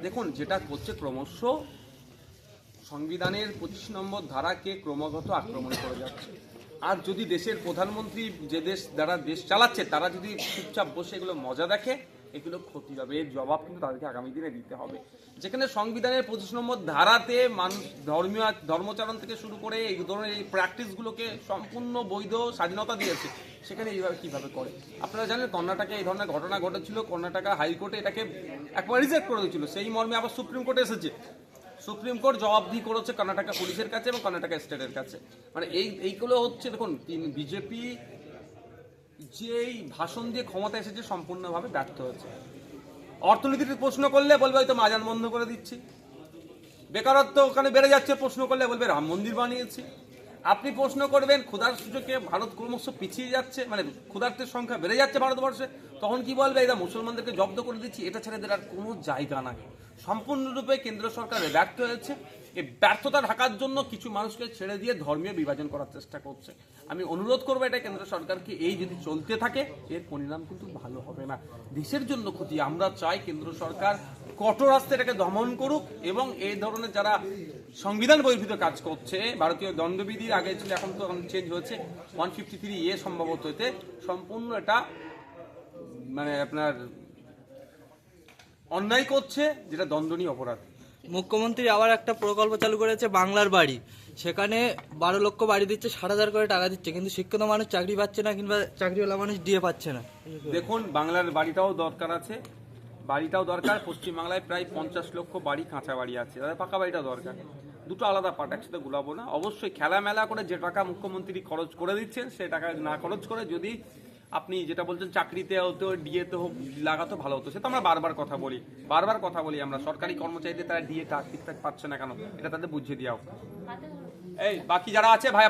দেখুন, যেটা করছে ক্রমশ সংবিধানের 25 নম্বর ধারাকে ক্রমাগত আক্রমণ করে যাচ্ছে। আর যদি দেশের প্রধানমন্ত্রী যে যারা দেশ চালাচ্ছে তারা যদি চুপচাপ বসে এগুলো মজা দেখে, এগুলো ক্ষতি হবে। এর জবাব কিন্তু তাদেরকে আগামী দিনে দিতে হবে। যেখানে সংবিধানের 25 নম্বর ধারাতে মানুষ ধর্মচারণ থেকে শুরু করে এই ধরনের এই প্র্যাকটিসগুলোকে সম্পূর্ণ বৈধ স্বাধীনতা দিয়েছে, সেখানে এইভাবে কিভাবে করে? আপনারা জানেন কর্ণাটকে এই ধরনের ঘটনা ঘটেছিল। কর্ণাটকা হাইকোর্টে এটাকে একবার রিজেক্ট করে দিয়েছিল, সেই মর্মে আবার সুপ্রিম কোর্টে এসেছে। সুপ্রিম কোর্ট জবাবদিহি করেছে কর্ণাটকা পুলিশের কাছে এবং কর্ণাটকা স্টেটের কাছে। মানে এইগুলো হচ্ছে, দেখুন, বিজেপি যেই ভাষণ দিয়ে ক্ষমতা এসেছে সম্পূর্ণভাবে ব্যর্থ হয়েছে। অর্থনীতির প্রশ্ন করলে বলবে হয়তো মাজান বন্ধ করে দিচ্ছি, বেকারত্ব ওখানে বেড়ে যাচ্ছে, প্রশ্ন করলে বলবে রাম মন্দির বানিয়েছি। আপনি প্রশ্ন করবেন ক্ষুধার সূচকে ভারত ক্রমশ পিছিয়ে যাচ্ছে, মানে ক্ষুধার্তের সংখ্যা বেড়ে যাচ্ছে ভারতবর্ষে, তখন কি বলবে এরা মুসলমানদেরকে জব্দ করে দিচ্ছি। এটা ছেড়ে দেওয়ার কোনো জায়গা নাই। সম্পূর্ণরূপে কেন্দ্র সরকার ব্যর্থ হয়েছে। এই ব্যর্থতা ঢাকার জন্য কিছু মানুষকে ছেড়ে দিয়ে ধর্মীয় বিভাজন করার চেষ্টা করছে। আমি অনুরোধ করবো এটা কেন্দ্র সরকারকে, এই যদি চলতে থাকে এর পরিণাম কিন্তু ভালো হবে না, দেশের জন্য ক্ষতি। আমরা চাই কেন্দ্র সরকার কঠোর হস্তে এটাকে দমন করুক এবং এই ধরনের যারা সংবিধান বহির্ভূত কাজ করছে, ভারতীয় দণ্ডবিধির আগে ছিল, এখন তো চেঞ্জ হয়েছে 153A সম্ভবত, হতে সম্পূর্ণ এটা মানে আপনার অন্যায় করছে, যেটা দণ্ডনীয় অপরাধ। মুখ্যমন্ত্রী আবার একটা প্রকল্প চালু করেছে বাংলার বাড়ি, সেখানে 12 লক্ষ বাড়ি দিচ্ছে, 60,000 করে টাকা দিচ্ছে, কিন্তু শিক্ষিত মানুষ চাকরি পাচ্ছে না, কিংবা চাকরিওয়ালা মানুষ দিয়ে পাচ্ছে না। দেখুন, বাংলার বাড়িটাও দরকার আছে, বাড়িটাও দরকার। পশ্চিমবাংলায় প্রায় 50 লক্ষ বাড়ি কাঁচা বাড়ি আছে, তাদের পাকা বাড়িটাও দরকার। দুটো আলাদা পার্ট, একসাথে গুলাবো না। অবশ্যই খেলামেলা করে যে টাকা মুখ্যমন্ত্রী খরচ করে দিচ্ছেন, সে টাকা না খরচ করে যদি আপনি যেটা বলছেন চাকরিতে হতো, ডিএতে হোক লাগাতো, ভালো হতো। সেটা আমরা বারবার কথা বলি আমরা, সরকারি কর্মচারীদের তারা ডিএ ঠিকঠাক পাচ্ছে না কেন, এটা তাদের বুঝিয়ে দেওয়া হোক। এই বাকি যারা আছে ভাই।